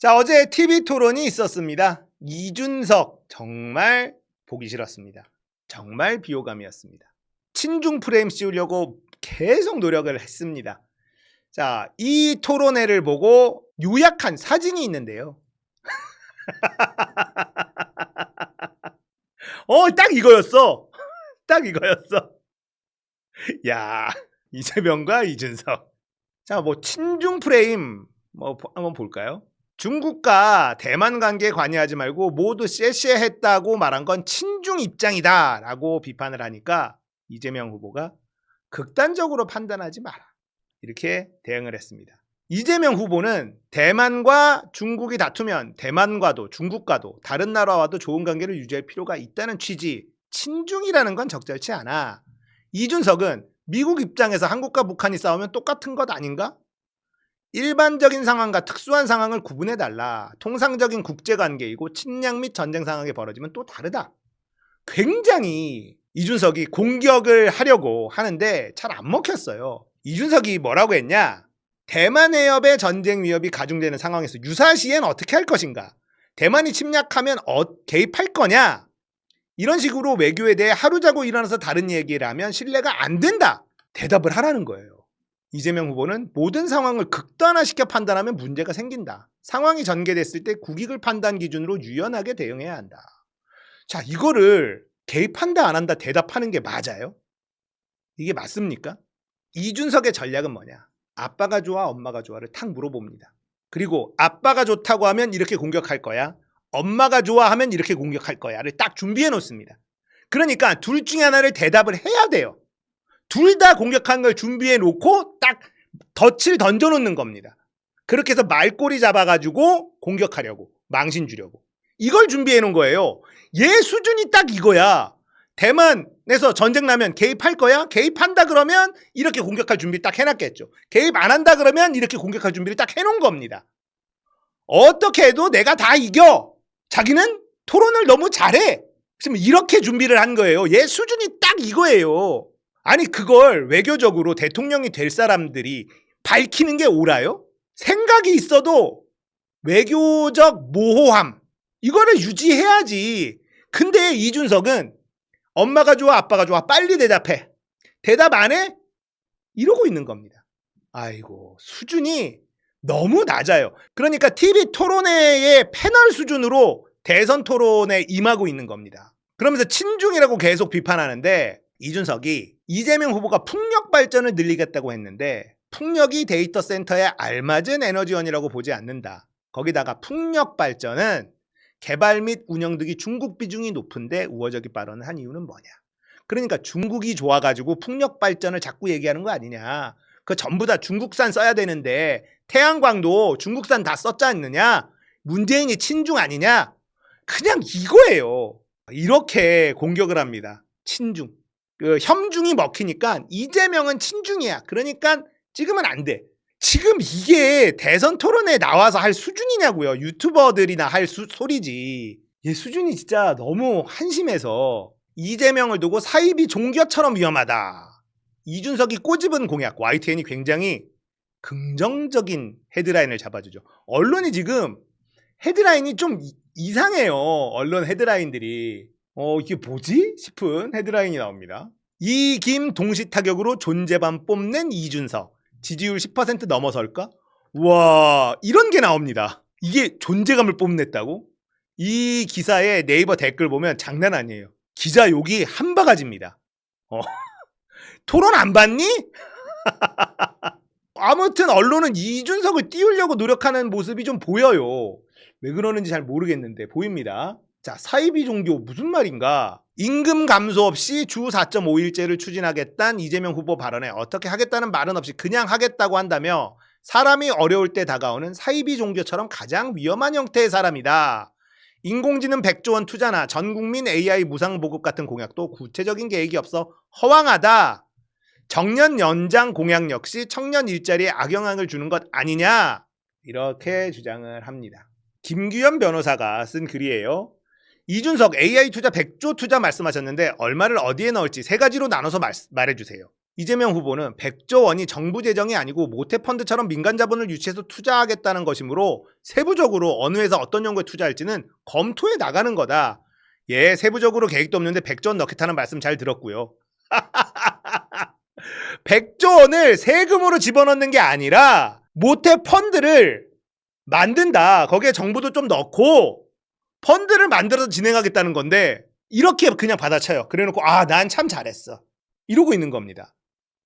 자, 어제 TV 토론이 있었습니다. 이준석 정말 보기 싫었습니다. 정말 비호감이었습니다. 친중 프레임 씌우려고 계속 노력을 했습니다. 자, 이 토론회를 보고 요약한 사진이 있는데요. 딱 이거였어. 딱 이거였어. 야, 이재명과 이준석. 자, 친중 프레임 한번 볼까요? 중국과 대만 관계에 관여하지 말고 모두 쎄쎄했다고 말한 건 친중 입장이다 라고 비판을 하니까 이재명 후보가 극단적으로 판단하지 마라 이렇게 대응을 했습니다. 이재명 후보는 대만과 중국이 다투면 대만과도 중국과도 다른 나라와도 좋은 관계를 유지할 필요가 있다는 취지, 친중이라는 건 적절치 않아. 이준석은 미국 입장에서 한국과 북한이 싸우면 똑같은 것 아닌가? 일반적인 상황과 특수한 상황을 구분해달라. 통상적인 국제관계이고 침략 및 전쟁 상황이 벌어지면 또 다르다. 굉장히 이준석이 공격을 하려고 하는데 잘 안 먹혔어요. 이준석이 뭐라고 했냐? 대만 해협의 전쟁 위협이 가중되는 상황에서 유사시엔 어떻게 할 것인가? 대만이 침략하면 개입할 거냐? 이런 식으로 외교에 대해 하루자고 일어나서 다른 얘기를 하면 신뢰가 안 된다. 대답을 하라는 거예요. 이재명 후보는 모든 상황을 극단화시켜 판단하면 문제가 생긴다. 상황이 전개됐을 때 국익을 판단 기준으로 유연하게 대응해야 한다. 자, 이거를 개입한다 안 한다 대답하는 게 맞아요? 이게 맞습니까? 이준석의 전략은 뭐냐? 아빠가 좋아 엄마가 좋아를 탁 물어봅니다. 그리고 아빠가 좋다고 하면 이렇게 공격할 거야. 엄마가 좋아하면 이렇게 공격할 거야를 딱 준비해 놓습니다. 그러니까 둘 중에 하나를 대답을 해야 돼요. 둘 다 공격한 걸 준비해 놓고 딱 덫을 던져 놓는 겁니다. 그렇게 해서 말꼬리 잡아가지고 공격하려고, 망신 주려고. 이걸 준비해 놓은 거예요. 얘 수준이 딱 이거야. 대만에서 전쟁 나면 개입할 거야? 개입한다 그러면 이렇게 공격할 준비 딱 해놨겠죠. 개입 안 한다 그러면 이렇게 공격할 준비를 딱 해놓은 겁니다. 어떻게 해도 내가 다 이겨. 자기는 토론을 너무 잘해. 지금 이렇게 준비를 한 거예요. 얘 수준이 딱 이거예요. 아니 그걸 외교적으로 대통령이 될 사람들이 밝히는 게 옳아요? 생각이 있어도 외교적 모호함 이거를 유지해야지. 근데 이준석은 엄마가 좋아 아빠가 좋아 빨리 대답해. 대답 안 해? 이러고 있는 겁니다. 아이고 수준이 너무 낮아요. 그러니까 TV 토론회의 패널 수준으로 대선 토론에 임하고 있는 겁니다. 그러면서 친중이라고 계속 비판하는데 이준석이 이재명 후보가 풍력 발전을 늘리겠다고 했는데 풍력이 데이터 센터에 알맞은 에너지원이라고 보지 않는다. 거기다가 풍력 발전은 개발 및 운영 등이 중국 비중이 높은데 우호적인 발언을 한 이유는 뭐냐. 그러니까 중국이 좋아가지고 풍력 발전을 자꾸 얘기하는 거 아니냐. 그거 전부 다 중국산 써야 되는데 태양광도 중국산 다 썼지 않느냐. 문재인이 친중 아니냐. 그냥 이거예요. 이렇게 공격을 합니다. 친중. 혐중이 먹히니까 이재명은 친중이야. 그러니까 찍으면 안 돼. 지금 이게 대선 토론에 나와서 할 수준이냐고요. 유튜버들이나 할 소리지. 얘 수준이 진짜 너무 한심해서 이재명을 두고 사입이 종교처럼 위험하다. 이준석이 꼬집은 공약 YTN이 굉장히 긍정적인 헤드라인을 잡아주죠. 언론이 지금 헤드라인이 좀 이상해요. 언론 헤드라인들이. 이게 뭐지? 싶은 헤드라인이 나옵니다. 이김 동시 타격으로 존재감 뽐낸 이준석. 지지율 10% 넘어설까? 와, 이런 게 나옵니다. 이게 존재감을 뽐냈다고? 이 기사의 네이버 댓글 보면 장난 아니에요. 기자 욕이 한 바가지입니다. 토론 안 봤니? 아무튼 언론은 이준석을 띄우려고 노력하는 모습이 좀 보여요. 왜 그러는지 잘 모르겠는데 보입니다. 자, 사이비 종교 무슨 말인가? 임금 감소 없이 주 4.5일제를 추진하겠다는 이재명 후보 발언에 어떻게 하겠다는 말은 없이 그냥 하겠다고 한다며 사람이 어려울 때 다가오는 사이비 종교처럼 가장 위험한 형태의 사람이다. 인공지능 100조 원 투자나 전국민 AI 무상 보급 같은 공약도 구체적인 계획이 없어 허황하다. 정년 연장 공약 역시 청년 일자리에 악영향을 주는 것 아니냐. 이렇게 주장을 합니다. 김규현 변호사가 쓴 글이에요. 이준석 AI 투자 100조 투자 말씀하셨는데 얼마를 어디에 넣을지 세 가지로 나눠서 말해주세요. 이재명 후보는 100조 원이 정부 재정이 아니고 모태펀드처럼 민간 자본을 유치해서 투자하겠다는 것이므로 세부적으로 어느 회사 어떤 연구에 투자할지는 검토해 나가는 거다. 예, 세부적으로 계획도 없는데 100조 원 넣겠다는 말씀 잘 들었고요. 100조 원을 세금으로 집어넣는 게 아니라 모태펀드를 만든다. 거기에 정부도 좀 넣고 펀드를 만들어서 진행하겠다는 건데 이렇게 그냥 받아쳐요. 그래놓고 난 참 잘했어. 이러고 있는 겁니다.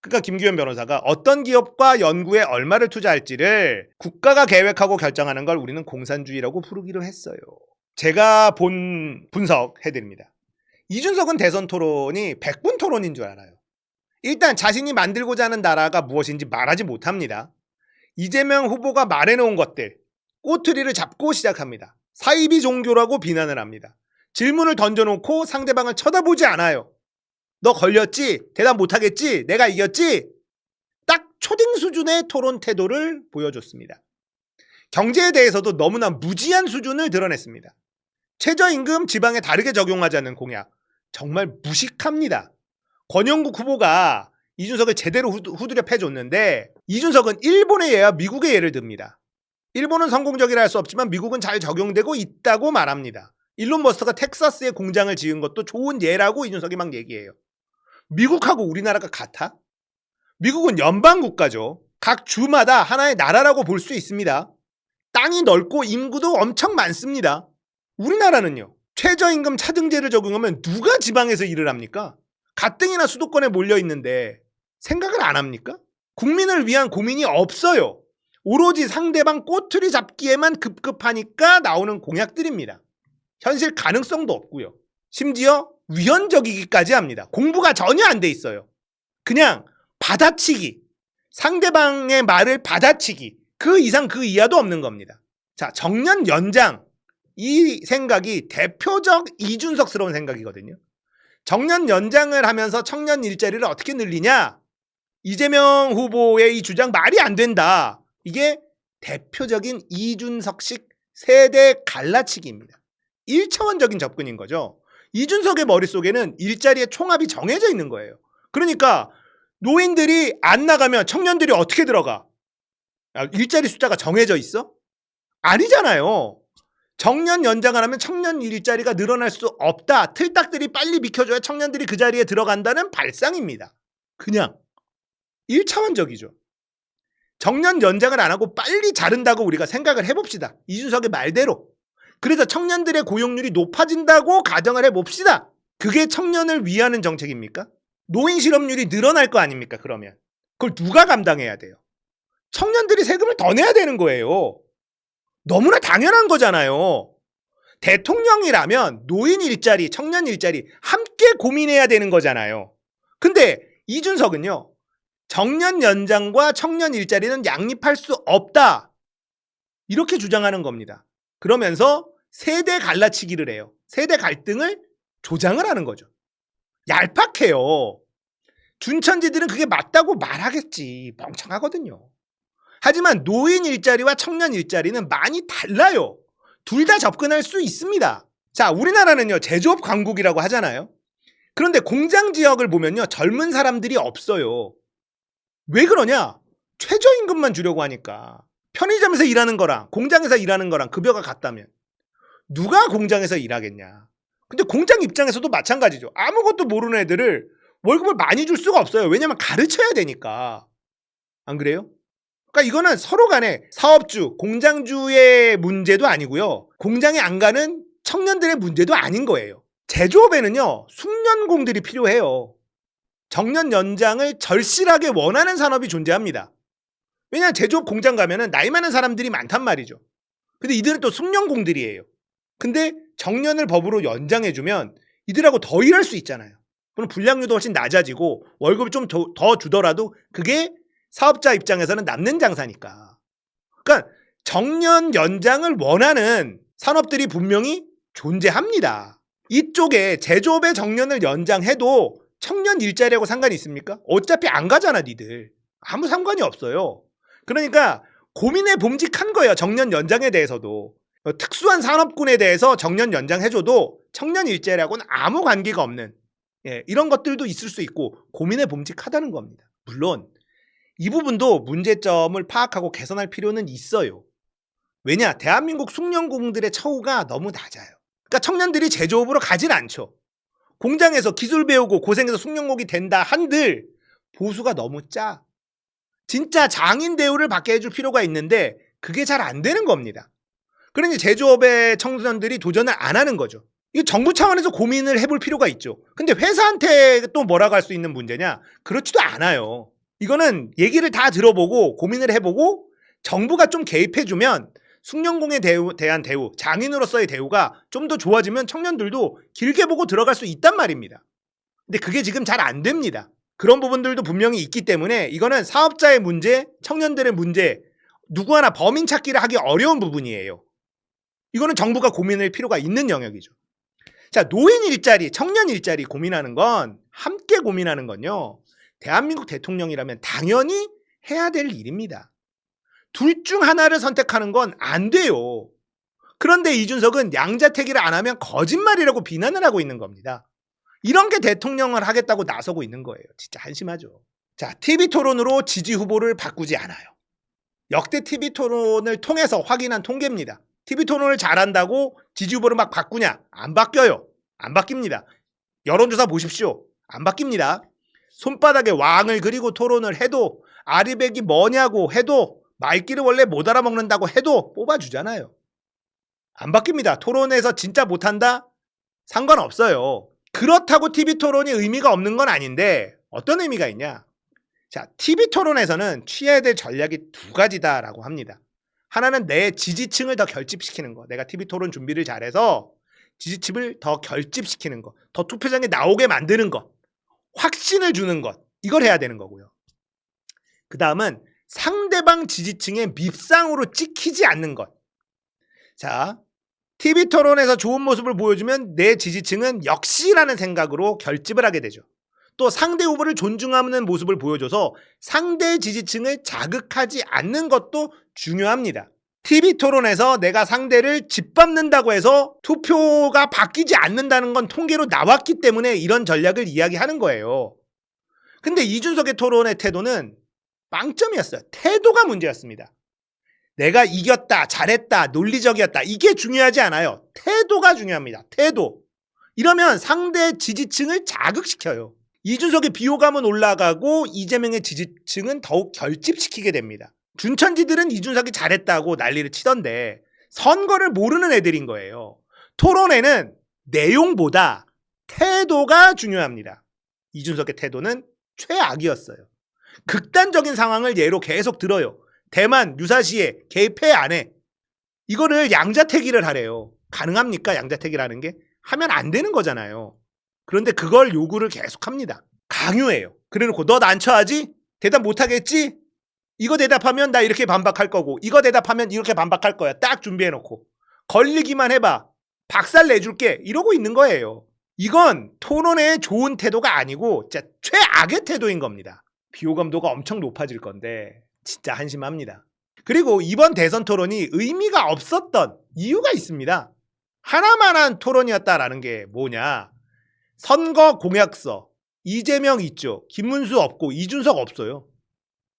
그러니까 김규현 변호사가 어떤 기업과 연구에 얼마를 투자할지를 국가가 계획하고 결정하는 걸 우리는 공산주의라고 부르기로 했어요. 제가 본 분석해드립니다. 이준석은 대선 토론이 100분 토론인 줄 알아요. 일단 자신이 만들고자 하는 나라가 무엇인지 말하지 못합니다. 이재명 후보가 말해놓은 것들, 꼬투리를 잡고 시작합니다. 사이비 종교라고 비난을 합니다. 질문을 던져놓고 상대방을 쳐다보지 않아요. 너 걸렸지? 대답 못하겠지? 내가 이겼지? 딱 초딩 수준의 토론 태도를 보여줬습니다. 경제에 대해서도 너무나 무지한 수준을 드러냈습니다. 최저임금 지방에 다르게 적용하자는 공약, 정말 무식합니다. 권영국 후보가 이준석을 제대로 후드려 패줬는데 이준석은 일본의 예와 미국의 예를 듭니다. 일본은 성공적이라 할 수 없지만 미국은 잘 적용되고 있다고 말합니다. 일론 머스크가 텍사스에 공장을 지은 것도 좋은 예라고 이준석이 막 얘기해요. 미국하고 우리나라가 같아? 미국은 연방국가죠. 각 주마다 하나의 나라라고 볼 수 있습니다. 땅이 넓고 인구도 엄청 많습니다. 우리나라는요. 최저임금 차등제를 적용하면 누가 지방에서 일을 합니까? 가뜩이나 수도권에 몰려있는데 생각을 안 합니까? 국민을 위한 고민이 없어요. 오로지 상대방 꼬투리 잡기에만 급급하니까 나오는 공약들입니다. 현실 가능성도 없고요. 심지어 위헌적이기까지 합니다. 공부가 전혀 안 돼 있어요. 그냥 받아치기, 상대방의 말을 받아치기, 그 이상 그 이하도 없는 겁니다. 자, 정년 연장, 이 생각이 대표적 이준석스러운 생각이거든요. 정년 연장을 하면서 청년 일자리를 어떻게 늘리냐? 이재명 후보의 이 주장 말이 안 된다. 이게 대표적인 이준석식 세대 갈라치기입니다. 1차원적인 접근인 거죠. 이준석의 머릿속에는 일자리의 총합이 정해져 있는 거예요. 그러니까 노인들이 안 나가면 청년들이 어떻게 들어가? 일자리 숫자가 정해져 있어? 아니잖아요. 정년 연장을 하면 청년 일자리가 늘어날 수 없다. 틀딱들이 빨리 비켜줘야 청년들이 그 자리에 들어간다는 발상입니다. 그냥 1차원적이죠. 정년 연장을 안 하고 빨리 자른다고 우리가 생각을 해봅시다. 이준석의 말대로. 그래서 청년들의 고용률이 높아진다고 가정을 해봅시다. 그게 청년을 위하는 정책입니까? 노인 실업률이 늘어날 거 아닙니까? 그러면 그걸 누가 감당해야 돼요? 청년들이 세금을 더 내야 되는 거예요. 너무나 당연한 거잖아요. 대통령이라면 노인 일자리, 청년 일자리 함께 고민해야 되는 거잖아요. 근데 이준석은요. 정년 연장과 청년 일자리는 양립할 수 없다. 이렇게 주장하는 겁니다. 그러면서 세대 갈라치기를 해요. 세대 갈등을 조장을 하는 거죠. 얄팍해요. 준천지들은 그게 맞다고 말하겠지. 멍청하거든요. 하지만 노인 일자리와 청년 일자리는 많이 달라요. 둘 다 접근할 수 있습니다. 자, 우리나라는요. 제조업 강국이라고 하잖아요. 그런데 공장 지역을 보면요. 젊은 사람들이 없어요. 왜 그러냐? 최저임금만 주려고 하니까. 편의점에서 일하는 거랑 공장에서 일하는 거랑 급여가 같다면 누가 공장에서 일하겠냐? 근데 공장 입장에서도 마찬가지죠. 아무것도 모르는 애들을 월급을 많이 줄 수가 없어요. 왜냐면 가르쳐야 되니까. 안 그래요? 그러니까 이거는 서로 간에 사업주, 공장주의 문제도 아니고요. 공장에 안 가는 청년들의 문제도 아닌 거예요. 제조업에는요. 숙련공들이 필요해요. 정년 연장을 절실하게 원하는 산업이 존재합니다. 왜냐하면 제조업 공장 가면은 나이 많은 사람들이 많단 말이죠. 근데 이들은 또 숙련공들이에요. 근데 정년을 법으로 연장해주면 이들하고 더 일할 수 있잖아요. 그럼 분량률도 훨씬 낮아지고 월급을 좀 더 주더라도 그게 사업자 입장에서는 남는 장사니까. 그러니까 정년 연장을 원하는 산업들이 분명히 존재합니다. 이쪽에 제조업의 정년을 연장해도 청년 일자리하고 상관이 있습니까? 어차피 안 가잖아 니들. 아무 상관이 없어요. 그러니까 고민해 봄직한 거예요. 정년 연장에 대해서도. 특수한 산업군에 대해서 정년 연장해줘도 청년 일자리하고는 아무 관계가 없는 예, 이런 것들도 있을 수 있고 고민해 봄직하다는 겁니다. 물론 이 부분도 문제점을 파악하고 개선할 필요는 있어요. 왜냐? 대한민국 숭늉공들의 처우가 너무 낮아요. 그러니까 청년들이 제조업으로 가진 않죠. 공장에서 기술 배우고 고생해서 숭늉공이 된다 한들 보수가 너무 짜. 진짜 장인 대우를 받게 해줄 필요가 있는데 그게 잘 안 되는 겁니다. 그러니 제조업의 청소년들이 도전을 안 하는 거죠. 이게 정부 차원에서 고민을 해볼 필요가 있죠. 근데 회사한테 또 뭐라고 할 수 있는 문제냐? 그렇지도 않아요. 이거는 얘기를 다 들어보고 고민을 해보고 정부가 좀 개입해주면 숭늉공에 대한 대우, 장인으로서의 대우가 좀 더 좋아지면 청년들도 길게 보고 들어갈 수 있단 말입니다. 근데 그게 지금 잘 안 됩니다. 그런 부분들도 분명히 있기 때문에 이거는 사업자의 문제, 청년들의 문제, 누구 하나 범인 찾기를 하기 어려운 부분이에요. 이거는 정부가 고민할 필요가 있는 영역이죠. 자, 노인 일자리, 청년 일자리 고민하는 건, 함께 고민하는 건요, 대한민국 대통령이라면 당연히 해야 될 일입니다. 둘 중 하나를 선택하는 건 안 돼요. 그런데 이준석은 양자택일을 안 하면 거짓말이라고 비난을 하고 있는 겁니다. 이런 게 대통령을 하겠다고 나서고 있는 거예요. 진짜 한심하죠. 자, TV토론으로 지지 후보를 바꾸지 않아요. 역대 TV토론을 통해서 확인한 통계입니다. TV토론을 잘한다고 지지 후보를 막 바꾸냐? 안 바뀌어요. 안 바뀝니다. 여론조사 보십시오. 안 바뀝니다. 손바닥에 왕을 그리고 토론을 해도, 아리백이 뭐냐고 해도, 말귀를 원래 못 알아먹는다고 해도 뽑아주잖아요. 안 바뀝니다. 토론에서 진짜 못한다? 상관없어요. 그렇다고 TV토론이 의미가 없는 건 아닌데 어떤 의미가 있냐? 자, TV토론에서는 취해야 될 전략이 두 가지다라고 합니다. 하나는 내 지지층을 더 결집시키는 거. 내가 TV토론 준비를 잘해서 지지층을 더 결집시키는 거. 더 투표장에 나오게 만드는 것. 확신을 주는 것. 이걸 해야 되는 거고요. 그 다음은 상대방 지지층의 밉상으로 찍히지 않는 것. 자, TV토론에서 좋은 모습을 보여주면 내 지지층은 역시라는 생각으로 결집을 하게 되죠. 또 상대 후보를 존중하는 모습을 보여줘서 상대 지지층을 자극하지 않는 것도 중요합니다. TV토론에서 내가 상대를 짓밟는다고 해서 투표가 바뀌지 않는다는 건 통계로 나왔기 때문에 이런 전략을 이야기하는 거예요. 근데 이준석의 토론의 태도는 빵점이었어요. 태도가 문제였습니다. 내가 이겼다, 잘했다, 논리적이었다. 이게 중요하지 않아요. 태도가 중요합니다. 태도. 이러면 상대 지지층을 자극시켜요. 이준석의 비호감은 올라가고 이재명의 지지층은 더욱 결집시키게 됩니다. 준천지들은 이준석이 잘했다고 난리를 치던데 선거를 모르는 애들인 거예요. 토론에는 내용보다 태도가 중요합니다. 이준석의 태도는 최악이었어요. 극단적인 상황을 예로 계속 들어요. 대만 유사시에 개입해 안 해. 이거를 양자택일을 하래요. 가능합니까? 양자택일하는 게? 하면 안 되는 거잖아요. 그런데 그걸 요구를 계속합니다. 강요해요. 그래놓고 너 난처하지? 대답 못하겠지? 이거 대답하면 나 이렇게 반박할 거고 이거 대답하면 이렇게 반박할 거야. 딱 준비해놓고 걸리기만 해봐. 박살 내줄게. 이러고 있는 거예요. 이건 토론의 좋은 태도가 아니고 진짜 최악의 태도인 겁니다. 비호감도가 엄청 높아질 건데 진짜 한심합니다. 그리고 이번 대선 토론이 의미가 없었던 이유가 있습니다. 하나만한 토론이었다라는 게 뭐냐? 선거 공약서 이재명 있죠. 김문수 없고 이준석 없어요.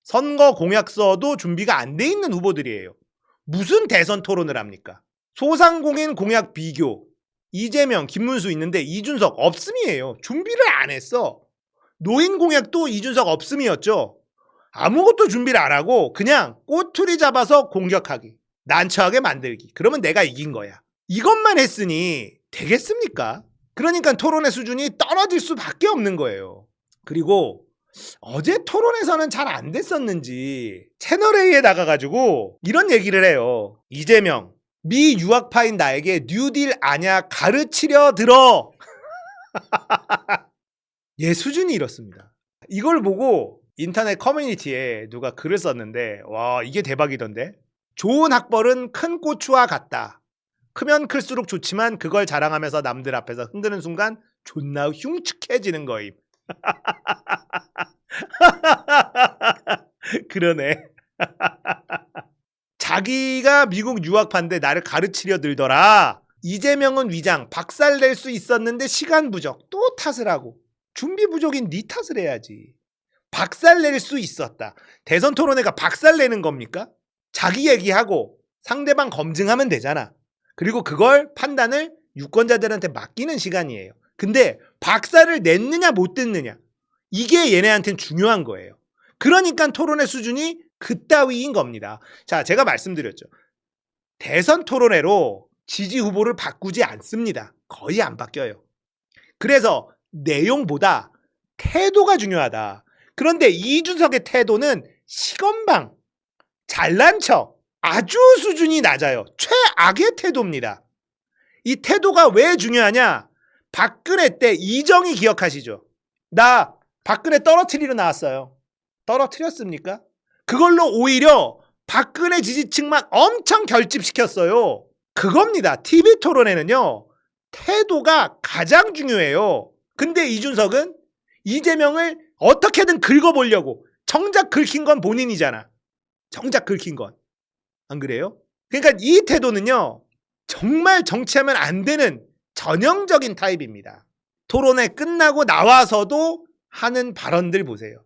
선거 공약서도 준비가 안 돼 있는 후보들이에요. 무슨 대선 토론을 합니까? 소상공인 공약 비교 이재명, 김문수 있는데 이준석 없음이에요. 준비를 안 했어. 노인 공약도 이준석 없음이었죠. 아무것도 준비를 안 하고 그냥 꼬투리 잡아서 공격하기, 난처하게 만들기. 그러면 내가 이긴 거야. 이것만 했으니 되겠습니까? 그러니까 토론의 수준이 떨어질 수밖에 없는 거예요. 그리고 어제 토론에서는 잘 안 됐었는지 채널A에 나가가지고 이런 얘기를 해요. 이재명, 미 유학파인 나에게 뉴딜 아냐 가르치려 들어. 얘 수준이 이렇습니다. 이걸 보고 인터넷 커뮤니티에 누가 글을 썼는데 와 이게 대박이던데. 좋은 학벌은 큰 고추와 같다. 크면 클수록 좋지만 그걸 자랑하면서 남들 앞에서 흔드는 순간 존나 흉측해지는 거임. 그러네. 자기가 미국 유학파인데 나를 가르치려 들더라. 이재명은 위장, 박살낼 수 있었는데 시간 부족. 또 탓을 하고. 준비 부족인 네 탓을 해야지. 박살낼 수 있었다. 대선 토론회가 박살내는 겁니까? 자기 얘기하고 상대방 검증하면 되잖아. 그리고 그걸 판단을 유권자들한테 맡기는 시간이에요. 근데 박살을 냈느냐 못 냈느냐, 이게 얘네한테는 중요한 거예요. 그러니까 토론회 수준이 그따위인 겁니다. 자, 제가 말씀드렸죠. 대선 토론회로 지지 후보를 바꾸지 않습니다. 거의 안 바뀌어요. 그래서 내용보다 태도가 중요하다. 그런데 이준석의 태도는 시건방, 잘난 척, 아주 수준이 낮아요. 최악의 태도입니다. 이 태도가 왜 중요하냐? 박근혜 때 이정희 기억하시죠? 나 박근혜 떨어뜨리러 나왔어요. 떨어뜨렸습니까? 그걸로 오히려 박근혜 지지층만 엄청 결집시켰어요. 그겁니다. TV 토론회는요, 태도가 가장 중요해요. 근데 이준석은 이재명을 어떻게든 긁어보려고, 정작 긁힌 건 본인이잖아. 정작 긁힌 건. 안 그래요? 그러니까 이 태도는요, 정말 정치하면 안 되는 전형적인 타입입니다. 토론회 끝나고 나와서도 하는 발언들 보세요.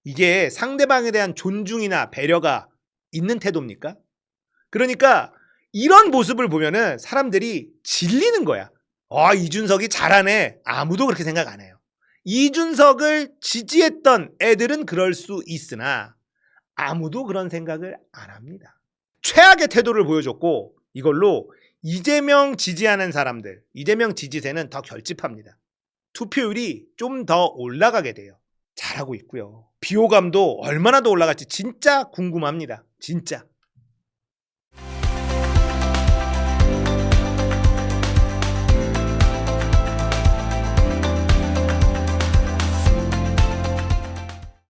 이게 상대방에 대한 존중이나 배려가 있는 태도입니까? 그러니까 이런 모습을 보면은 사람들이 질리는 거야. 이준석이 잘하네. 아무도 그렇게 생각 안 해요. 이준석을 지지했던 애들은 그럴 수 있으나 아무도 그런 생각을 안 합니다. 최악의 태도를 보여줬고, 이걸로 이재명 지지하는 사람들, 이재명 지지세는 더 결집합니다. 투표율이 좀 더 올라가게 돼요. 잘하고 있고요. 비호감도 얼마나 더 올라갈지 진짜 궁금합니다. 진짜.